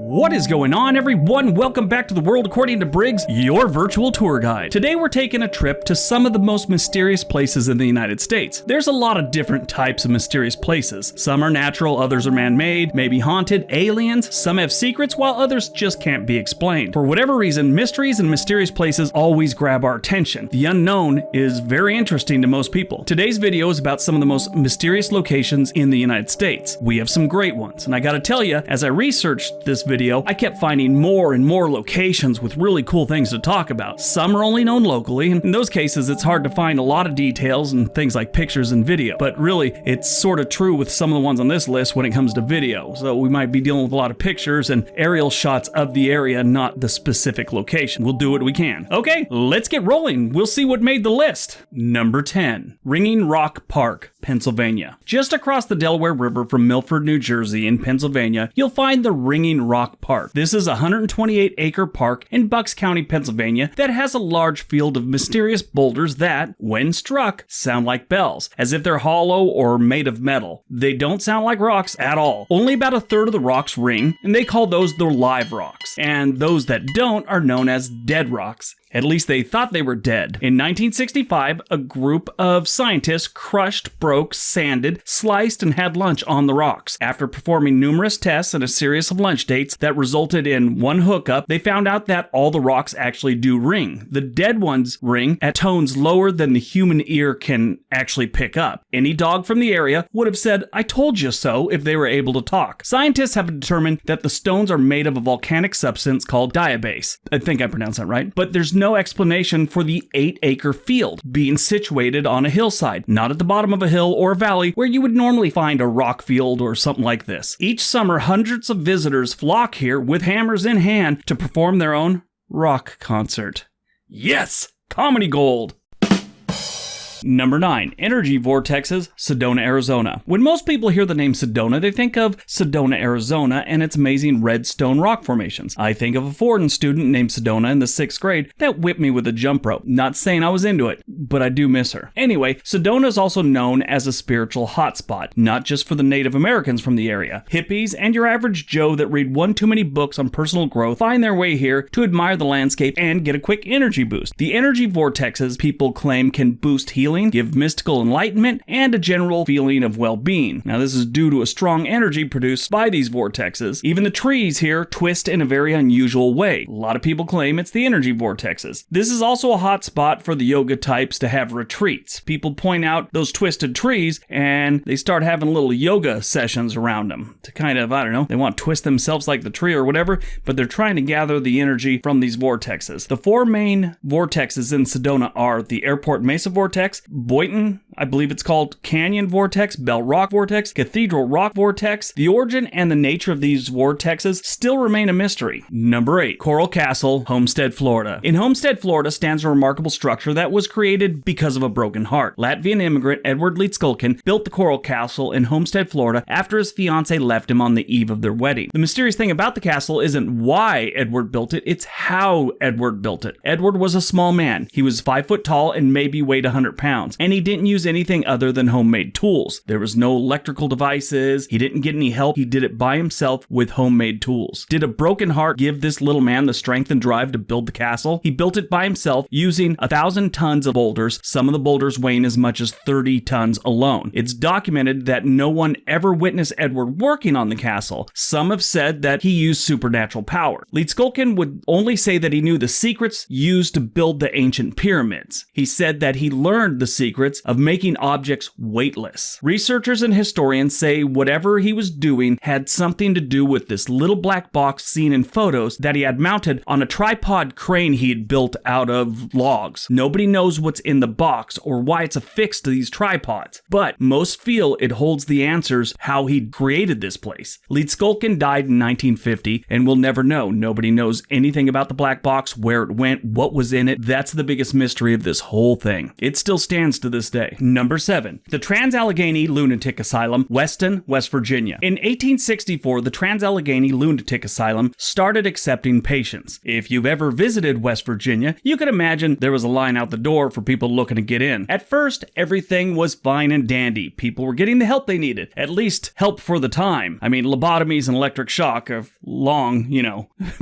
What is going on, everyone? Welcome back to The World According to Briggs, your virtual tour guide. Today we're taking a trip to some of the most mysterious places in the United States. There's a lot of different types of mysterious places. Some are natural, others are man-made, maybe haunted, aliens, some have secrets, while others just can't be explained. For whatever reason, mysteries and mysterious places always grab our attention. The unknown is very interesting to most people. Today's video is about some of the most mysterious locations in the United States. We have some great ones, and I gotta tell you, as I researched this video, I kept finding more and more locations with really cool things to talk about. Some are only known locally, and in those cases it's hard to find a lot of details and things like pictures and video. But really, it's sort of true with some of the ones on this list when it comes to video. So we might be dealing with a lot of pictures and aerial shots of the area, not the specific location. We'll do what we can. Okay, let's get rolling. We'll see what made the list. Number 10, Ringing Rock Park, Pennsylvania. Just across the Delaware River from Milford, New Jersey in Pennsylvania, you'll find the Ringing Rock Park. This is a 128-acre park in Bucks County, Pennsylvania that has a large field of mysterious boulders that, when struck, sound like bells, as if they're hollow or made of metal. They don't sound like rocks at all. Only about a third of the rocks ring, and they call those the live rocks. And those that don't are known as dead rocks. At least they thought they were dead. In 1965, a group of scientists crushed, broke, sanded, sliced, and had lunch on the rocks. After performing numerous tests and a series of lunch dates that resulted in one hookup, they found out that all the rocks actually do ring. The dead ones ring at tones lower than the human ear can actually pick up. Any dog from the area would have said, "I told you so," if they were able to talk. Scientists have determined that the stones are made of a volcanic substance called diabase. I think I pronounced that right. But there's no explanation for the 8-acre field being situated on a hillside, not at the bottom of a hill or a valley where you would normally find a rock field or something like this. Each summer, hundreds of visitors flock here with hammers in hand to perform their own rock concert. Yes! Comedy gold! Number 9, Energy Vortexes, Sedona, Arizona. When most people hear the name Sedona, they think of Sedona, Arizona and its amazing red stone rock formations. I think of a Fordham student named Sedona in the 6th grade that whipped me with a jump rope. Not saying I was into it, but I do miss her. Anyway, Sedona is also known as a spiritual hotspot, not just for the Native Americans from the area. Hippies and your average Joe that read one too many books on personal growth find their way here to admire the landscape and get a quick energy boost. The energy vortexes people claim can boost healing, give mystical enlightenment, and a general feeling of well-being. Now, this is due to a strong energy produced by these vortexes. Even the trees here twist in a very unusual way. A lot of people claim it's the energy vortexes. This is also a hot spot for the yoga types to have retreats. People point out those twisted trees, and they start having little yoga sessions around them to kind of, I don't know, they want to twist themselves like the tree or whatever, but they're trying to gather the energy from these vortexes. The 4 main vortexes in Sedona are the Airport Mesa Vortex, Boynton, I believe it's called Canyon Vortex, Bell Rock Vortex, Cathedral Rock Vortex. The origin and the nature of these vortexes still remain a mystery. Number 8, Coral Castle, Homestead, Florida. In Homestead, Florida stands a remarkable structure that was created because of a broken heart. Latvian immigrant Edward Leedskulkin built the Coral Castle in Homestead, Florida after his fiancée left him on the eve of their wedding. The mysterious thing about the castle isn't why Edward built it, it's how Edward built it. Edward was a small man. He was 5 foot tall and maybe weighed 100 pounds, and he didn't use anything other than homemade tools. There was no electrical devices. He didn't get any help. He did it by himself with homemade tools. Did a broken heart give this little man the strength and drive to build the castle? He built it by himself using 1,000 tons of boulders, some of the boulders weighing as much as 30 tons alone. It's documented that no one ever witnessed Edward working on the castle. Some have said that he used supernatural power. Leedskulkin would only say that he knew the secrets used to build the ancient pyramids. He said that he learned the secrets of making objects weightless. Researchers and historians say whatever he was doing had something to do with this little black box seen in photos that he had mounted on a tripod crane he had built out of logs. Nobody knows what's in the box or why it's affixed to these tripods, but most feel it holds the answers how he created this place. Leedskulkin died in 1950 and we'll never know. Nobody knows anything about the black box, where it went, what was in it. That's the biggest mystery of this whole thing. It still stands to this day. Number 7. The Trans-Allegheny Lunatic Asylum, Weston, West Virginia. In 1864, the Trans-Allegheny Lunatic Asylum started accepting patients. If you've ever visited West Virginia, you could imagine there was a line out the door for people looking to get in. At first, everything was fine and dandy. People were getting the help they needed. At least, help for the time. I mean, lobotomies and electric shock have long,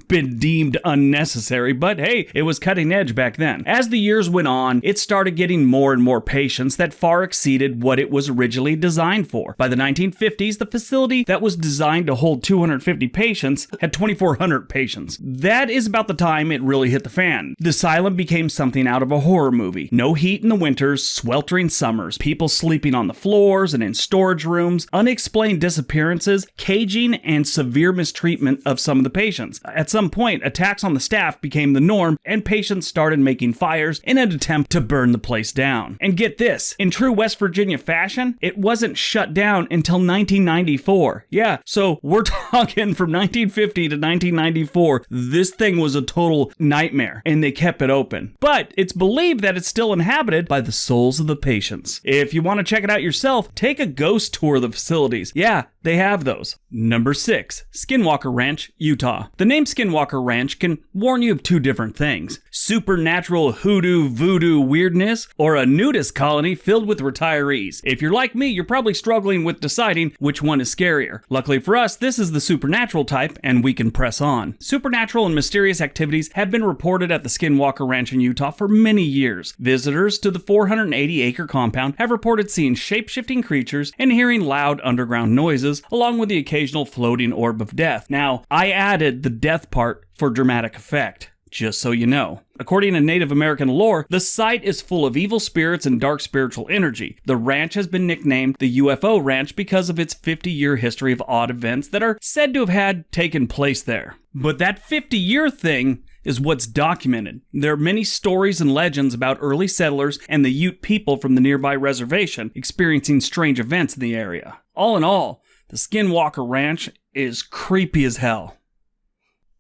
been deemed unnecessary, but hey, it was cutting edge back then. As the years went on, it started getting more and more patients that far exceeded what it was originally designed for. By the 1950s, the facility that was designed to hold 250 patients had 2,400 patients. That is about the time it really hit the fan. The asylum became something out of a horror movie. No heat in the winters, sweltering summers, people sleeping on the floors and in storage rooms, unexplained disappearances, caging, and severe mistreatment of some of the patients. At some point, attacks on the staff became the norm, and patients started making fires in an attempt to burn the place down. And get this, in true West Virginia fashion, it wasn't shut down until 1994. Yeah, so we're talking from 1950 to 1994, this thing was a total nightmare, and they kept it open. But it's believed that it's still inhabited by the souls of the patients. If you want to check it out yourself, take a ghost tour of the facilities. Yeah, they have those. Number 6. Skinwalker Ranch, Utah. The name Skinwalker Ranch can warn you of two different things: supernatural hoodoo voodoo weirdness, or a nudist colony filled with retirees. If you're like me, you're probably struggling with deciding which one is scarier. Luckily for us, this is the supernatural type, and we can press on. Supernatural and mysterious activities have been reported at the Skinwalker Ranch in Utah for many years. Visitors to the 480-acre compound have reported seeing shape-shifting creatures and hearing loud underground noises, along with the occasional floating orb of death. Now, I added the death part for dramatic effect, just so you know. According to Native American lore, the site is full of evil spirits and dark spiritual energy. The ranch has been nicknamed the UFO Ranch because of its 50-year history of odd events that are said to have had taken place there. But that 50-year thing is what's documented. There are many stories and legends about early settlers and the Ute people from the nearby reservation experiencing strange events in the area. All in all, the Skinwalker Ranch is creepy as hell.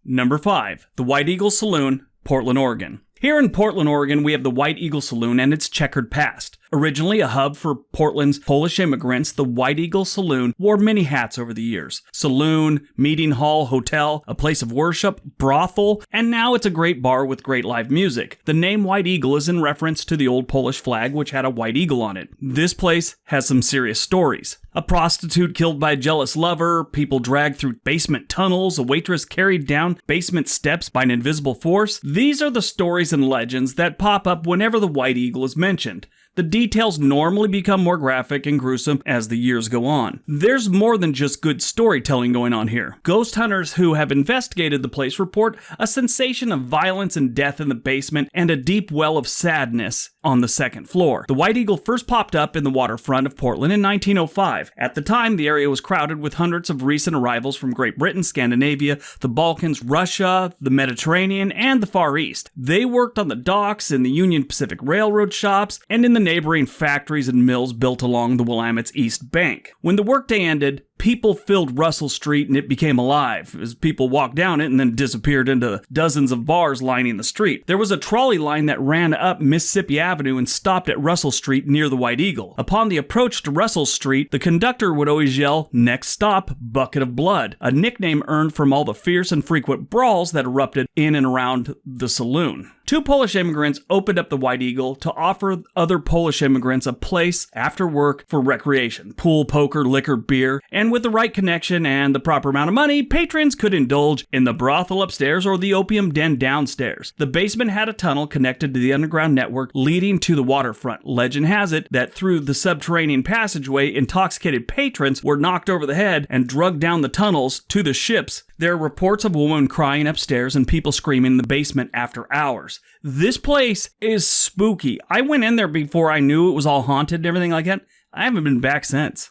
Number 5. The White Eagle Saloon, Portland, Oregon. Here in Portland, Oregon, we have the White Eagle Saloon and its checkered past. Originally a hub for Portland's Polish immigrants, the White Eagle Saloon wore many hats over the years. Saloon, meeting hall, hotel, a place of worship, brothel, and now it's a great bar with great live music. The name White Eagle is in reference to the old Polish flag, which had a white eagle on it. This place has some serious stories. A prostitute killed by a jealous lover, people dragged through basement tunnels, a waitress carried down basement steps by an invisible force. These are the stories and legends that pop up whenever the White Eagle is mentioned. The details normally become more graphic and gruesome as the years go on. There's more than just good storytelling going on here. Ghost hunters who have investigated the place report a sensation of violence and death in the basement and a deep well of sadness on the second floor. The White Eagle first popped up in the waterfront of Portland in 1905. At the time, the area was crowded with hundreds of recent arrivals from Great Britain, Scandinavia, the Balkans, Russia, the Mediterranean, and the Far East. They worked on the docks, in the Union Pacific Railroad shops, and in the neighboring factories and mills built along the Willamette's east bank. When the workday ended, people filled Russell Street and it became alive as people walked down it and then disappeared into dozens of bars lining the street. There was a trolley line that ran up Mississippi Avenue and stopped at Russell Street near the White Eagle. Upon the approach to Russell Street, the conductor would always yell, "Next stop, Bucket of Blood," a nickname earned from all the fierce and frequent brawls that erupted in and around the saloon. Two Polish immigrants opened up the White Eagle to offer other Polish immigrants a place after work for recreation. Pool, poker, liquor, beer, and with the right connection and the proper amount of money, patrons could indulge in the brothel upstairs or the opium den downstairs. The basement had a tunnel connected to the underground network leading to the waterfront. Legend has it that through the subterranean passageway, intoxicated patrons were knocked over the head and drugged down the tunnels to the ships. There are reports of women crying upstairs and people screaming in the basement after hours. This place is spooky. I went in there before I knew it was all haunted and everything like that. I haven't been back since.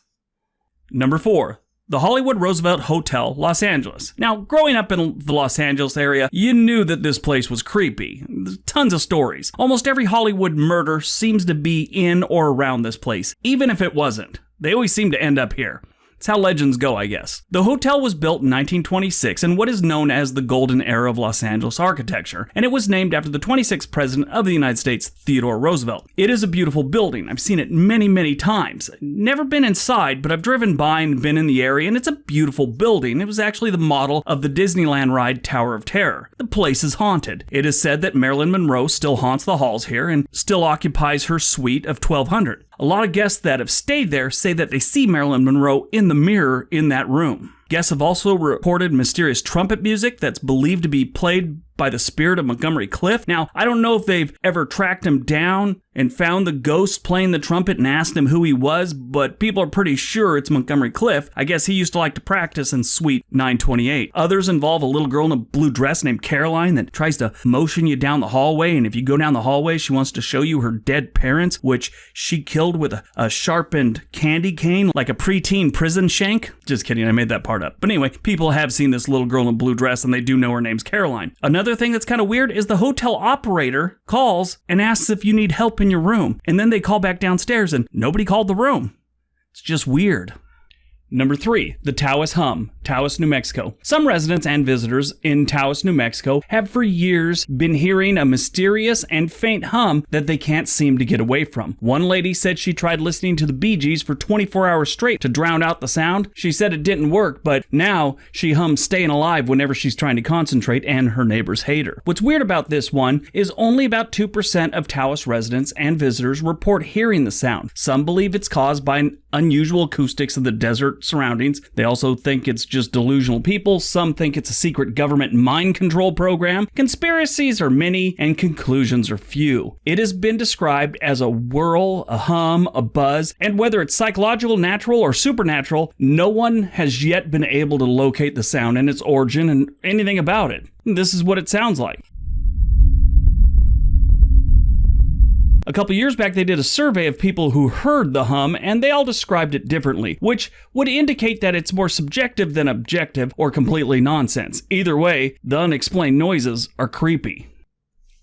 Number 4. The Hollywood Roosevelt Hotel, Los Angeles. Now, growing up in the Los Angeles area, you knew that this place was creepy. There's tons of stories. Almost every Hollywood murder seems to be in or around this place, even if it wasn't. They always seem to end up here. It's how legends go, I guess. The hotel was built in 1926 in what is known as the Golden Era of Los Angeles architecture, and it was named after the 26th President of the United States, Theodore Roosevelt. It is a beautiful building. I've seen it many, many times. Never been inside, but I've driven by and been in the area, and it's a beautiful building. It was actually the model of the Disneyland ride Tower of Terror. The place is haunted. It is said that Marilyn Monroe still haunts the halls here and still occupies her suite of 1200. A lot of guests that have stayed there say that they see Marilyn Monroe in the mirror in that room. Guests have also reported mysterious trumpet music that's believed to be played by the spirit of Montgomery Clift. Now, I don't know if they've ever tracked him down and found the ghost playing the trumpet and asked him who he was, but people are pretty sure it's Montgomery Clift. I guess he used to like to practice in Suite 928. Others involve a little girl in a blue dress named Caroline that tries to motion you down the hallway, and if you go down the hallway, she wants to show you her dead parents, which she killed with a sharpened candy cane like a preteen prison shank. Just kidding, I made that part up. But anyway, people have seen this little girl in a blue dress, and they do know her name's Caroline. Another thing that's kind of weird is the hotel operator calls and asks if you need help in your room, and then they call back downstairs and nobody called the room. It's just weird. Number 3, the Taos Hum, Taos, New Mexico. Some residents and visitors in Taos, New Mexico have for years been hearing a mysterious and faint hum that they can't seem to get away from. One lady said she tried listening to the Bee Gees for 24 hours straight to drown out the sound. She said it didn't work, but now she hums Staying Alive whenever she's trying to concentrate, and her neighbors hate her. What's weird about this one is only about 2% of Taos residents and visitors report hearing the sound. Some believe it's caused by an unusual acoustics of the desert surroundings. They also think it's just delusional people. Some think it's a secret government mind control program. Conspiracies are many and conclusions are few. It has been described as a whirl, a hum, a buzz, and whether it's psychological, natural, or supernatural, no one has yet been able to locate the sound and its origin and anything about it. This is what it sounds like. A couple years back, they did a survey of people who heard the hum, and they all described it differently, which would indicate that it's more subjective than objective or completely nonsense. Either way, the unexplained noises are creepy.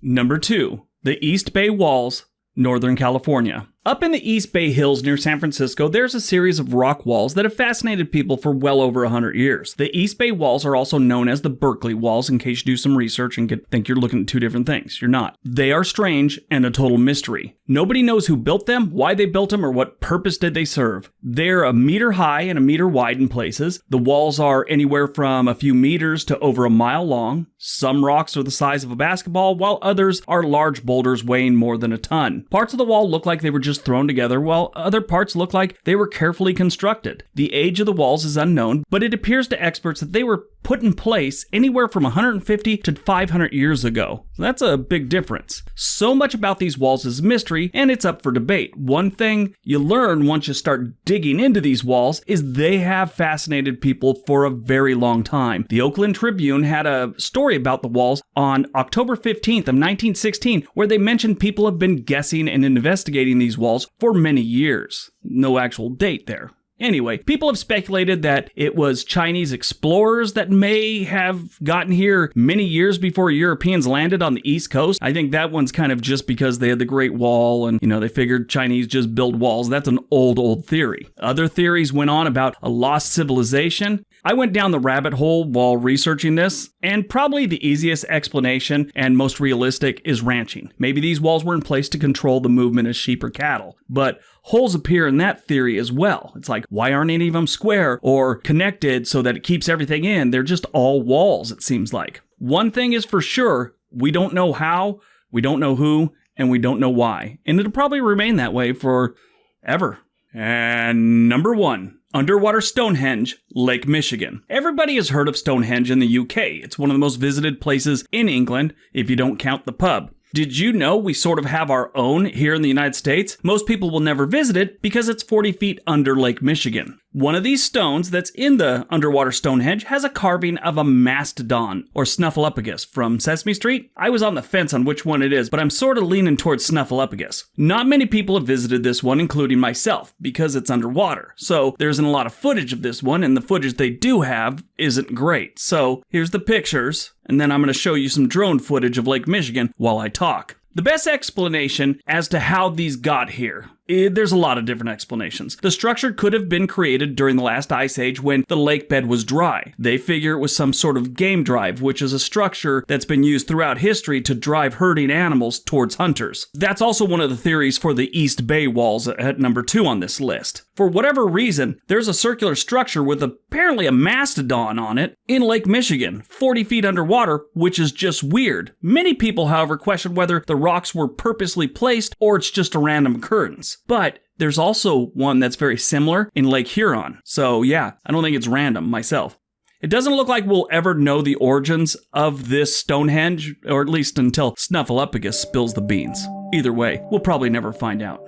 Number 2, the East Bay Walls, Northern California. Up in the East Bay Hills near San Francisco, there's a series of rock walls that have fascinated people for well over 100 years. The East Bay Walls are also known as the Berkeley Walls, in case you do some research and think you're looking at two different things. You're not. They are strange and a total mystery. Nobody knows who built them, why they built them, or what purpose did they serve. They're a meter high and a meter wide in places. The walls are anywhere from a few meters to over a mile long. Some rocks are the size of a basketball, while others are large boulders weighing more than a ton. Parts of the wall look like they were just thrown together, while other parts look like they were carefully constructed. The age of the walls is unknown, but it appears to experts that they were put in place anywhere from 150 to 500 years ago. That's a big difference. So much about these walls is mystery, and it's up for debate. One thing you learn once you start digging into these walls is they have fascinated people for a very long time. The Oakland Tribune had a story about the walls on October 15th of 1916, where they mentioned people have been guessing and investigating these walls for many years. No actual date there. Anyway, people have speculated that it was Chinese explorers that may have gotten here many years before Europeans landed on the East Coast. I think that one's kind of just because they had the Great Wall and, they figured Chinese just build walls. That's an old theory. Other theories went on about a lost civilization. I went down the rabbit hole while researching this, and probably the easiest explanation and most realistic is ranching. Maybe these walls were in place to control the movement of sheep or cattle, but holes appear in that theory as well. It's like, why aren't any of them square or connected so that it keeps everything in? They're just all walls, it seems like. One thing is for sure, we don't know how, we don't know who, and we don't know why. And it'll probably remain that way forever. And number 1. Underwater Stonehenge, Lake Michigan. Everybody has heard of Stonehenge in the UK. It's one of the most visited places in England, if you don't count the pub. Did you know we sort of have our own here in the United States? Most people will never visit it because it's 40 feet under Lake Michigan. One of these stones that's in the underwater Stonehenge has a carving of a mastodon, or snuffleupagus, from Sesame Street. I was on the fence on which one it is, but I'm sort of leaning towards snuffleupagus. Not many people have visited this one, including myself, because it's underwater. So there isn't a lot of footage of this one, and the footage they do have isn't great. So here's the pictures, and then I'm going to show you some drone footage of Lake Michigan while I talk. The best explanation as to how these got here There's a lot of different explanations. The structure could have been created during the last ice age when the lake bed was dry. They figure it was some sort of game drive, which is a structure that's been used throughout history to drive herding animals towards hunters. That's also one of the theories for the East Bay walls at number 2 on this list. For whatever reason, there's a circular structure with apparently a mastodon on it in Lake Michigan, 40 feet underwater, which is just weird. Many people, however, question whether the rocks were purposely placed or it's just a random occurrence. But there's also one that's very similar in Lake Huron. So yeah, I don't think it's random myself. It doesn't look like we'll ever know the origins of this Stonehenge, or at least until Snuffleupagus spills the beans. Either way, we'll probably never find out.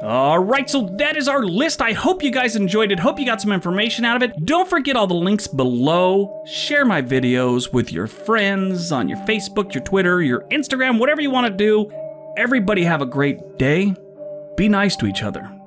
Alright, so that is our list. I hope you guys enjoyed it. Hope you got some information out of it. Don't forget all the links below. Share my videos with your friends on your Facebook, your Twitter, your Instagram, whatever you want to do. Everybody have a great day. Be nice to each other.